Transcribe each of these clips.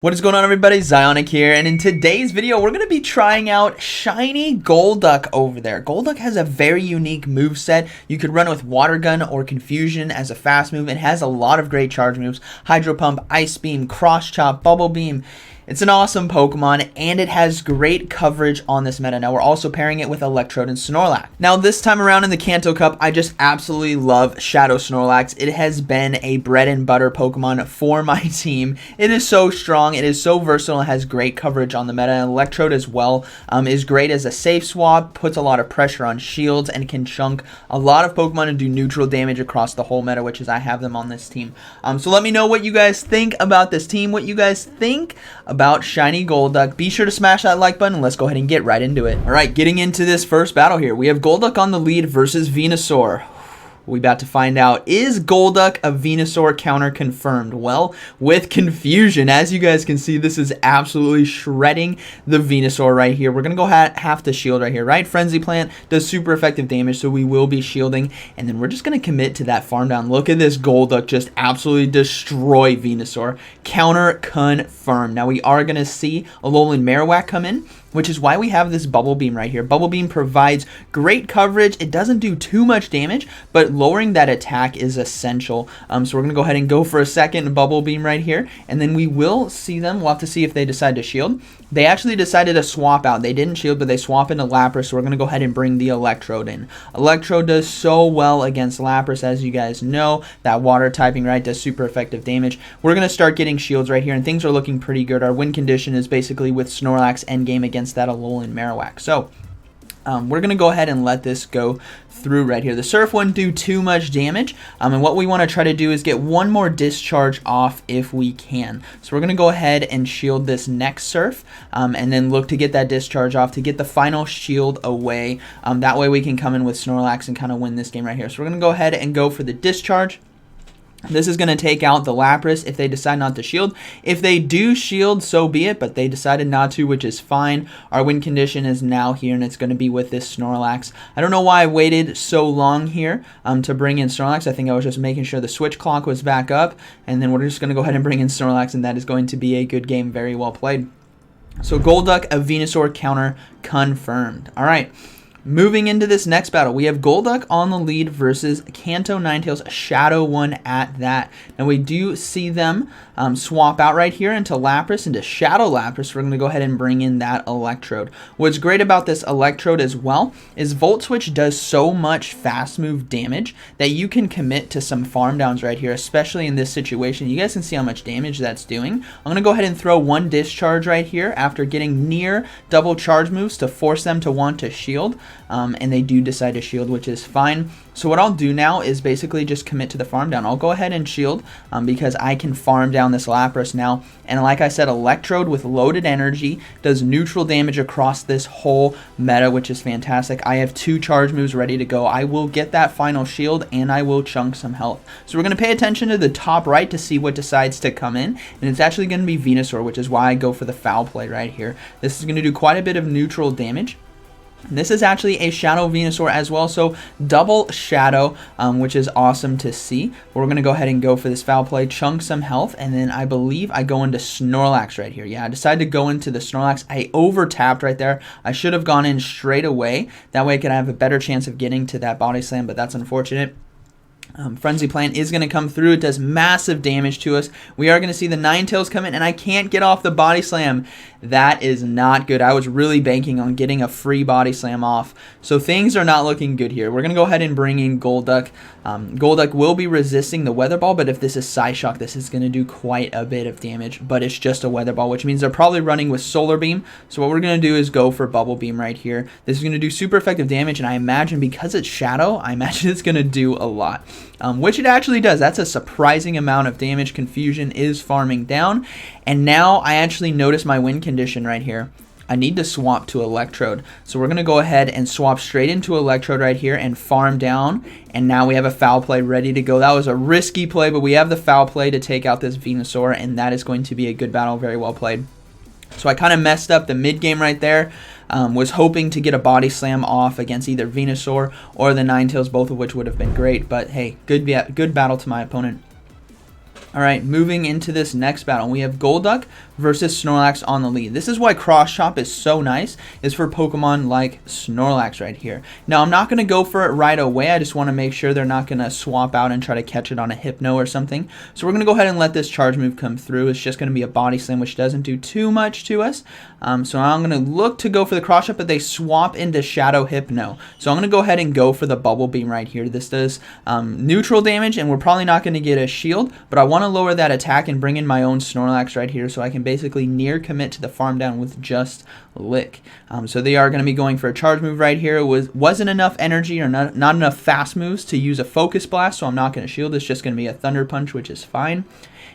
What is going on, everybody? ZyoniK here, and in today's video we're going to be trying out shiny Golduck over there. Golduck has a very unique moveset. You could run with Water Gun or Confusion as a fast move. It has a lot of great charge moves: Hydro Pump, Ice Beam, Cross Chop, Bubble Beam. It's an awesome Pokemon, and it has great coverage on this meta. Now, we're also pairing it with Electrode and Snorlax. Now, this time around in the Kanto Cup, I just absolutely love Shadow Snorlax. It has been a bread and butter Pokemon for my team. It is so strong, it is so versatile, it has great coverage on the meta. Electrode as well is great as a safe swap, puts a lot of pressure on shields, and can chunk a lot of Pokemon and do neutral damage across the whole meta, which is I have them on this team. So let me know what you guys think about this team, what you guys think about shiny Golduck. Be sure to smash that like button. Let's go ahead and get right into it. All right, getting into this first battle here, we have Golduck on the lead versus Venusaur. We about to find out, is Golduck a Venusaur counter confirmed? Well, with Confusion, as you guys can see, this is absolutely shredding the Venusaur right here. We're going to go half the shield right here, right? Frenzy Plant does super effective damage, so we will be shielding, and then we're just going to commit to that farm down. Look at this Golduck just absolutely destroy Venusaur. Counter confirmed. Now, we are going to see Alolan Marowak come in, which is why we have this Bubble Beam right here. Bubble Beam provides great coverage. It doesn't do too much damage, but lowering that attack is essential. So we're going to go ahead and go for a second Bubble Beam right here, and then we will see them. We'll have to see if they decide to shield. They actually decided to swap out. They didn't shield, but they swap into Lapras, so we're going to go ahead and bring the Electrode in. Electrode does so well against Lapras, as you guys know. That water typing, right, does super effective damage. We're going to start getting shields right here, and things are looking pretty good. Our win condition is basically with Snorlax endgame against that Alolan Marowak. So we're going to go ahead and let this go through right here. The Surf wouldn't do too much damage, and what we want to try to do is get one more discharge off if we can. So we're going to go ahead and shield this next Surf, and then look to get that discharge off to get the final shield away. That way we can come in with Snorlax and kind of win this game right here. So we're going to go ahead and go for the discharge. This is going to take out the Lapras if they decide not to shield. If they do shield, so be it, but they decided not to, which is fine. Our win condition is now here, and it's going to be with this Snorlax. I don't know why I waited so long here to bring in Snorlax. I think I was just making sure the switch clock was back up, and then we're just going to go ahead and bring in Snorlax, and that is going to be a good game. Very well played. So Golduck, a Venusaur counter confirmed. All right. Moving into this next battle, we have Golduck on the lead versus Kanto Ninetales Shadow one at that. Now we do see them swap out right here into Lapras, into Shadow Lapras. We're going to go ahead and bring in that Electrode. What's great about this Electrode as well is Volt Switch does so much fast move damage that you can commit to some farm downs right here, especially in this situation. You guys can see how much damage that's doing. I'm going to go ahead and throw one discharge right here after getting near double charge moves to force them to want to shield. And they do decide to shield, which is fine. So what I'll do now is basically just commit to the farm down. I'll go ahead and shield because I can farm down this Lapras now. And like I said, Electrode with loaded energy does neutral damage across this whole meta, which is fantastic. I have two charge moves ready to go. I will get that final shield, and I will chunk some health. So we're going to pay attention to the top right to see what decides to come in. And it's actually going to be Venusaur, which is why I go for the foul play right here. This is going to do quite a bit of neutral damage. This is actually a Shadow Venusaur as well, so double Shadow, which is awesome to see. We're going to go ahead and go for this foul play, chunk some health, and then I believe I go into Snorlax right here. Yeah, I decided to go into the Snorlax. I over-tapped right there. I should have gone in straight away. That way I could have a better chance of getting to that Body Slam, but that's unfortunate. Frenzy Plant is going to come through. It does massive damage to us. We are going to see the Ninetales come in, and I can't get off the Body Slam. That is not good. I was really banking on getting a free Body Slam off. So things are not looking good here. We're going to go ahead and bring in Golduck. Golduck will be resisting the Weather Ball, but if this is Psyshock, this is going to do quite a bit of damage. But it's just a Weather Ball, which means they're probably running with Solar Beam. So what we're going to do is go for Bubble Beam right here. This is going to do super effective damage, and I imagine because it's Shadow, I imagine it's going to do a lot. Which it actually does. That's a surprising amount of damage. Confusion is farming down. And now I actually notice my win condition right here. I need to swap to Electrode. So we're going to go ahead and swap straight into Electrode right here and farm down. And now we have a foul play ready to go. That was a risky play, but we have the foul play to take out this Venusaur, and that is going to be a good battle. Very well played. So I kind of messed up the mid game right there. Was hoping to get a Body Slam off against either Venusaur or the Ninetales, both of which would have been great. But hey, good battle to my opponent. All right, moving into this next battle, we have Golduck versus Snorlax on the lead. This is why Cross Chop is so nice, is for Pokemon like Snorlax right here. Now, I'm not going to go for it right away. I just want to make sure they're not going to swap out and try to catch it on a Hypno or something. So we're going to go ahead and let this charge move come through. It's just going to be a Body Slam, which doesn't do too much to us. So I'm going to look to go for the Cross Chop, but they swap into Shadow Hypno. So I'm going to go ahead and go for the Bubble Beam right here. This does neutral damage, and we're probably not going to get a shield, but I want to lower that attack and bring in my own Snorlax right here so I can basically near commit to the farm down with just Lick. So they are going to be going for a charge move right here. It wasn't enough energy or not enough fast moves to use a Focus Blast, so I'm not going to shield. It's just going to be a Thunder Punch, which is fine.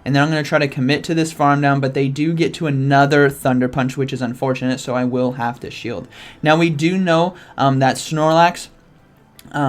And then I'm going to try to commit to this farm down, but they do get to another Thunder Punch, which is unfortunate, so I will have to shield. Now, we do know that Snorlax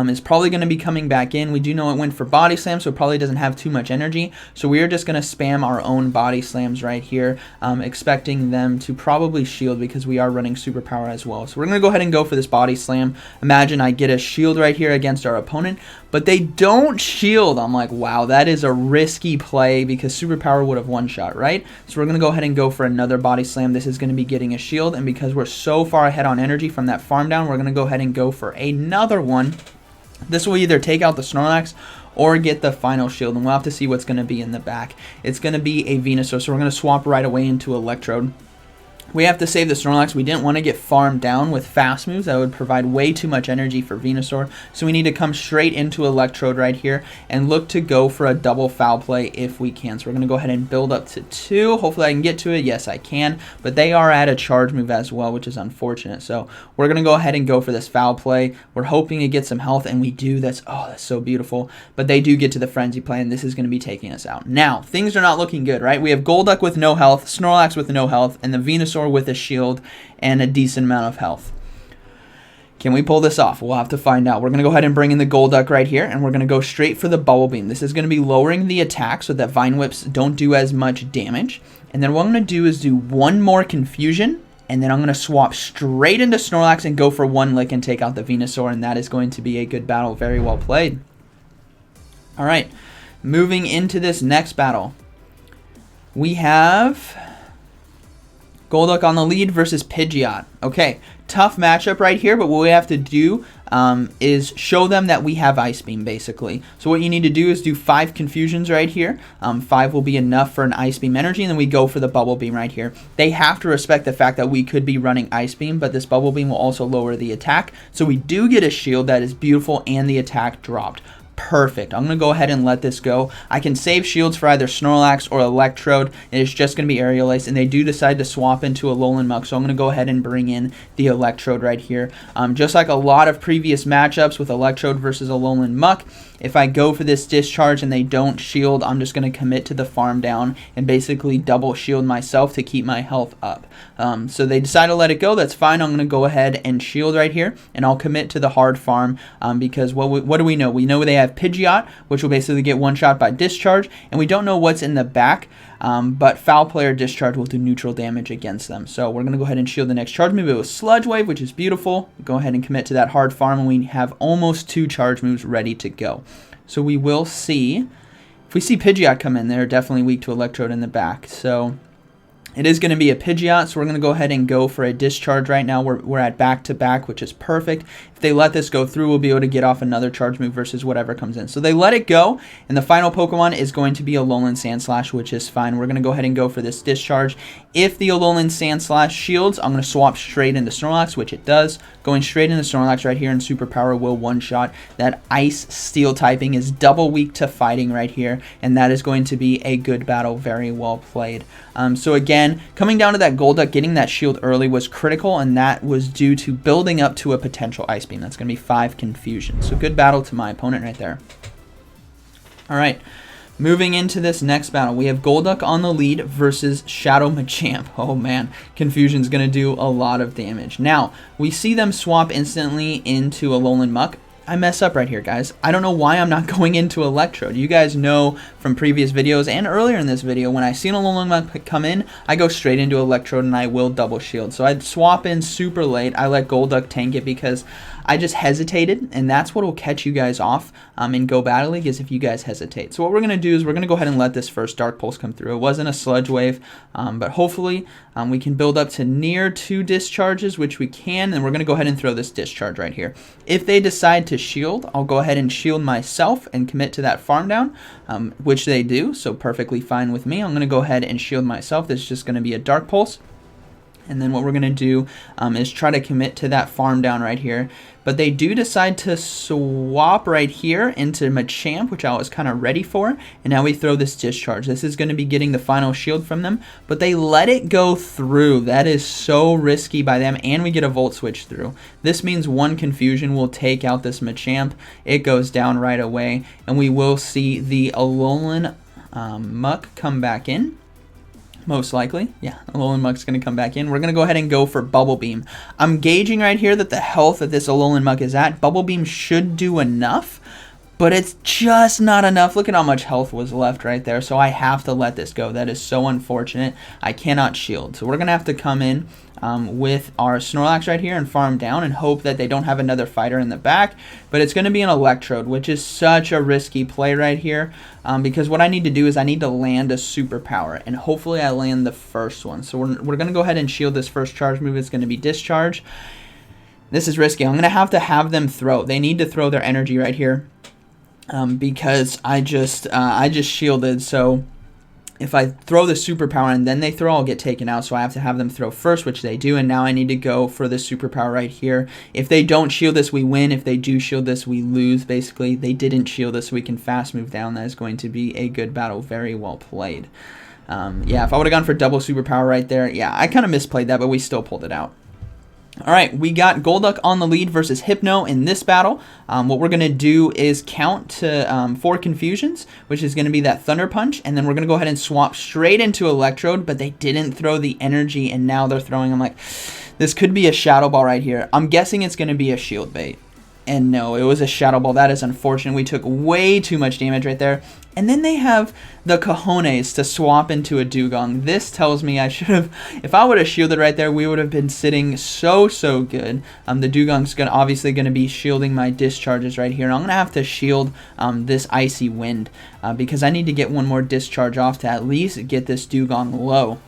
is probably going to be coming back in. We do know it went for Body Slam, so it probably doesn't have too much energy. So we are just going to spam our own Body Slams right here, expecting them to probably shield because we are running Superpower as well. So we're going to go ahead and go for this Body Slam. Imagine I get a shield right here against our opponent, but they don't shield. I'm like, wow, that is a risky play because Superpower would have one-shot, right? So we're going to go ahead and go for another Body Slam. This is going to be getting a shield, and because we're so far ahead on energy from that farm down, we're going to go ahead and go for another one. This will either take out the Snorlax or get the final shield, and we'll have to see what's going to be in the back. It's going to be a Venusaur, so we're going to swap right away into Electrode. We have to save the Snorlax. We didn't want to get farmed down with fast moves. That would provide way too much energy for Venusaur. So we need to come straight into Electrode right here and look to go for a double foul play if we can. So we're going to go ahead and build up to 2. Hopefully I can get to it. Yes, I can. But they are at a charge move as well, which is unfortunate. So we're going to go ahead and go for this foul play. We're hoping to get some health, and we do. That's so beautiful. But they do get to the Frenzy play, and this is going to be taking us out. Now, things are not looking good, right? We have Golduck with no health, Snorlax with no health, and the Venusaur with a shield and a decent amount of health. Can we pull this off? We'll have to find out. We're going to go ahead and bring in the Golduck right here, and we're going to go straight for the Bubble Beam. This is going to be lowering the attack so that Vine Whips don't do as much damage. And then what I'm going to do is do one more Confusion, and then I'm going to swap straight into Snorlax and go for one Lick and take out the Venusaur, and that is going to be a good battle. Very well played. All right, moving into this next battle. We have Golduck on the lead versus Pidgeot. Okay, tough matchup right here, but what we have to do is show them that we have Ice Beam, basically. So what you need to do is do 5 Confusions right here. 5 will be enough for an Ice Beam energy, and then we go for the Bubble Beam right here. They have to respect the fact that we could be running Ice Beam, but this Bubble Beam will also lower the attack. So we do get a shield that is beautiful, and the attack dropped. Perfect. I'm going to go ahead and let this go. I can save shields for either Snorlax or Electrode, and it's just going to be Aerial Ace, and they do decide to swap into a Alolan Muck, so I'm going to go ahead and bring in the Electrode right here. Just like a lot of previous matchups with Electrode versus Alolan Muck, if I go for this Discharge and they don't shield, I'm just going to commit to the farm down and basically double shield myself to keep my health up. So they decide to let it go. That's fine. I'm going to go ahead and shield right here, and I'll commit to the hard farm because what do we know? We know they have Pidgeot, which will basically get one shot by Discharge, and we don't know what's in the back, but Foul Play or Discharge will do neutral damage against them. So we're going to go ahead and shield the next charge move. It was Sludge Wave, which is beautiful. Go ahead and commit to that hard farm, and we have almost 2 charge moves ready to go. So we will see. If we see Pidgeot come in, they're definitely weak to Electrode in the back. So it is going to be a Pidgeot, so we're going to go ahead and go for a Discharge right now. We're at back-to-back, which is perfect. If they let this go through, we'll be able to get off another charge move versus whatever comes in. So they let it go, and the final Pokemon is going to be Alolan Sandslash, which is fine. We're going to go ahead and go for this Discharge. If the Alolan Sandslash shields, I'm going to swap straight into Snorlax, which it does. Going straight into Snorlax right here, and Superpower will one-shot. That Ice Steel typing is double weak to fighting right here, and that is going to be a good battle. Very well played. So again, coming down to that Golduck, getting that shield early was critical, and that was due to building up to a potential Ice Beam. That's going to be 5 Confusion. So good battle to my opponent right there. All right, moving into this next battle, we have Golduck on the lead versus Shadow Machamp. Oh man, Confusion's going to do a lot of damage. Now, we see them swap instantly into Alolan Muck. I mess up right here, guys. I don't know why I'm not going into Electrode. You guys know from previous videos and earlier in this video, when I see an Alolan Muk come in, I go straight into Electrode and I will double shield. So I'd swap in super late. I let Golduck tank it because I just hesitated, and that's what will catch you guys off in Go Battle League is if you guys hesitate. So what we're going to do is we're going to go ahead and let this first Dark Pulse come through. It wasn't a Sludge Wave, but hopefully we can build up to near 2 discharges, which we can, and we're going to go ahead and throw this discharge right here. If they decide to shield, I'll go ahead and shield myself and commit to that farm down, which they do, so perfectly fine with me. I'm going to go ahead and shield myself. This is just going to be a Dark Pulse. And then what we're going to do is try to commit to that farm down right here. But they do decide to swap right here into Machamp, which I was kind of ready for. And now we throw this discharge. This is going to be getting the final shield from them. But they let it go through. That is so risky by them. And we get a Volt Switch through. This means one Confusion will take out this Machamp. It goes down right away. And we will see the Alolan Muk come back in. Most likely. Yeah, Alolan Muk's going to come back in. We're going to go ahead and go for Bubble Beam. I'm gauging right here that the health that this Alolan Muk is at, Bubble Beam should do enough, but it's just not enough. Look at how much health was left right there, so I have to let this go. That is so unfortunate. I cannot shield. So we're going to have to come in with our Snorlax right here and farm down and hope that they don't have another fighter in the back. But it's going to be an Electrode, which is such a risky play right here because what I need to do is I need to land a superpower, and hopefully I land the first one. So we're going to go ahead and shield this first charge move. It's going to be Discharge. This is risky. I'm going to have them throw. They need to throw their energy right here because I just shielded. So if I throw the superpower and then they throw, I'll get taken out. So I have to have them throw first, which they do. And now I need to go for the superpower right here. If they don't shield this, we win. If they do shield this, we lose. Basically, they didn't shield this, so we can fast move down. That is going to be a good battle. Very well played. Yeah, if I would have gone for double superpower right there, yeah, I kind of misplayed that, but we still pulled it out. All right, we got Golduck on the lead versus Hypno in this battle. What we're going to do is count to 4 Confusions, which is going to be that Thunder Punch, and then we're going to go ahead and swap straight into Electrode, but they didn't throw the energy, and now they're throwing. I'm like, this could be a Shadow Ball right here. I'm guessing it's going to be a Shield Bait. And no, it was a Shadow Ball. That is unfortunate. We took way too much damage right there. And then they have the cojones to swap into a Dugong. This tells me I should have, if I would have shielded right there, we would have been sitting so good. The Dugong's obviously going to be shielding my discharges right here. And I'm going to have to shield this Icy Wind because I need to get one more discharge off to at least get this Dugong low.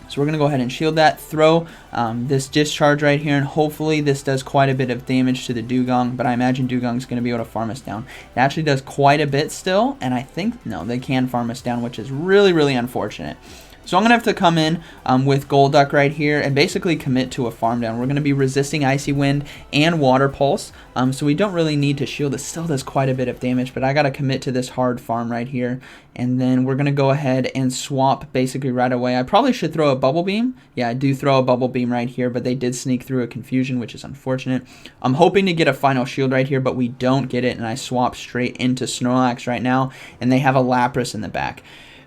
So we're going to go ahead and shield that, throw this discharge right here, and hopefully this does quite a bit of damage to the Dugong, but I imagine Dugong's going to be able to farm us down. It actually does quite a bit still, and I think, no, they can farm us down, which is really unfortunate. So I'm going to have to come in with Golduck right here and basically commit to a farm down. We're going to be resisting Icy Wind and Water Pulse, so we don't really need to shield. It still does quite a bit of damage, but I got to commit to this hard farm right here. And then we're going to go ahead and swap basically right away. I probably should throw a Bubble Beam. Yeah, I do throw a Bubble Beam right here, but they did sneak through a Confusion, which is unfortunate. I'm hoping to get a final shield right here, but we don't get it, and I swap straight into Snorlax right now, and they have a Lapras in the back.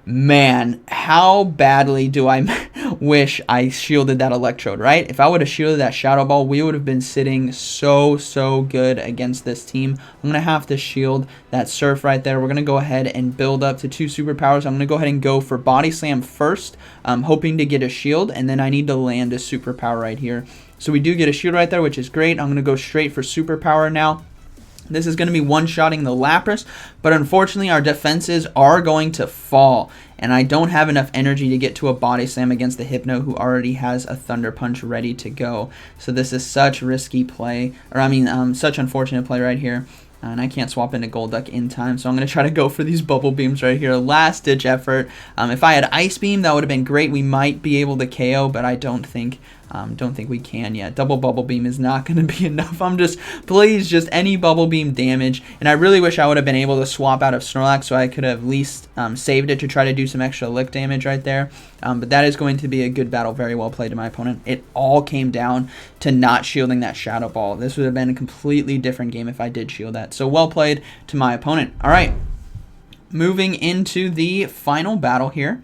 Man, how badly do I wish I shielded that Electrode, right? If I would have shielded that Shadow Ball, we would have been sitting so good against this team. I'm going to have to shield that Surf right there. We're going to go ahead and build up to 2 superpowers. I'm going to go ahead and go for Body Slam first, hoping to get a shield, and then I need to land a superpower right here. So we do get a shield right there, which is great. I'm going to go straight for superpower now. This is going to be one-shotting the Lapras, but unfortunately our defenses are going to fall, and I don't have enough energy to get to a Body Slam against the Hypno, who already has a Thunder Punch ready to go. So this is such risky play, or I mean such unfortunate play right here. And I can't swap into Golduck in time, so I'm going to try to go for these Bubble Beams right here. Last-ditch effort. If I had Ice Beam, that would have been great. We might be able to KO, but I don't think we can yet. Double Bubble Beam is not going to be enough. Please, just any Bubble Beam damage. And I really wish I would have been able to swap out of Snorlax so I could have at least saved it to try to do some extra lick damage right there. But that is going to be a good battle. Very well played to my opponent. It all came down to not shielding that Shadow Ball. This would have been a completely different game if I did shield that. So well played to my opponent. All right, moving into the final battle here.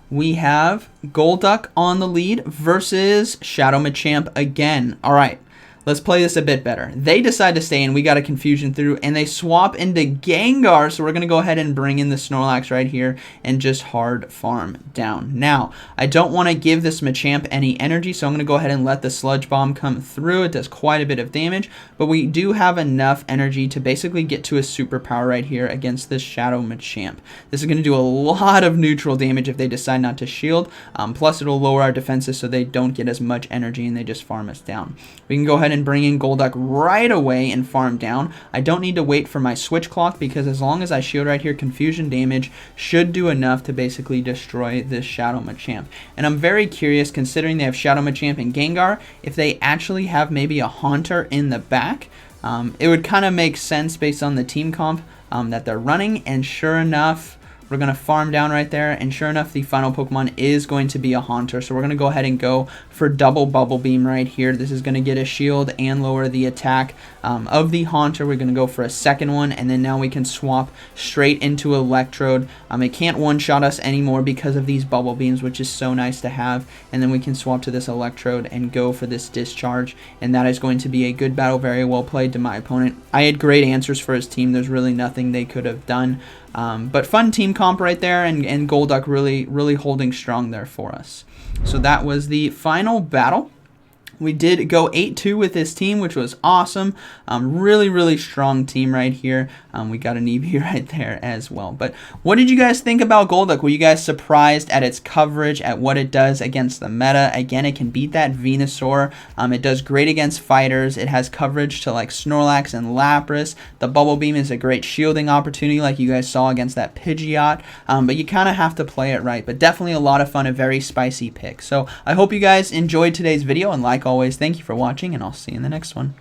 We have Golduck on the lead versus Shadow Machamp again. All right, Let's play this a bit better. They decide to stay in. We got a confusion through, and they swap into Gengar. So we're going to go ahead and bring in the Snorlax right here and just hard farm down. Now, I don't want to give this Machamp any energy, so I'm going to go ahead and let the Sludge Bomb come through. It does quite a bit of damage, but we do have enough energy to basically get to a superpower right here against this Shadow Machamp. This is going to do a lot of neutral damage if they decide not to shield. Plus, it'll lower our defenses so they don't get as much energy and they just farm us down. We can go ahead and bring in Golduck right away and farm down. I don't need to wait for my switch clock because as long as I shield right here, confusion damage should do enough to basically destroy this Shadow Machamp. And I'm very curious, considering they have Shadow Machamp and Gengar, if they actually have maybe a Haunter in the back. It would kind of make sense based on the team comp that they're running, and sure enough, we're going to farm down right there, and sure enough, the final Pokemon is going to be a Haunter. So we're going to go ahead and go for double Bubble Beam right here. This is going to get a shield and lower the attack of the Haunter. We're going to go for a second one, and then now we can swap straight into Electrode. It can't one-shot us anymore because of these Bubble Beams, which is so nice to have. And then we can swap to this Electrode and go for this Discharge, and that is going to be a good battle. Very well played to my opponent. I had great answers for his team. There's really nothing they could have done. But fun team comp right there, and Golduck really holding strong there for us. So that was the final battle. We did go 8-2 with this team, which was awesome. Really strong team right here. We got an EV right there as well. But what did you guys think about Golduck? Were you guys surprised at its coverage, at what it does against the meta? Again, it can beat that Venusaur. It does great against fighters. It has coverage to like Snorlax and Lapras. The Bubble Beam is a great shielding opportunity like you guys saw against that Pidgeot. But you kind of have to play it right. But definitely a lot of fun, a very spicy pick. So I hope you guys enjoyed today's video, and like always, thank you for watching, and I'll see you in the next one.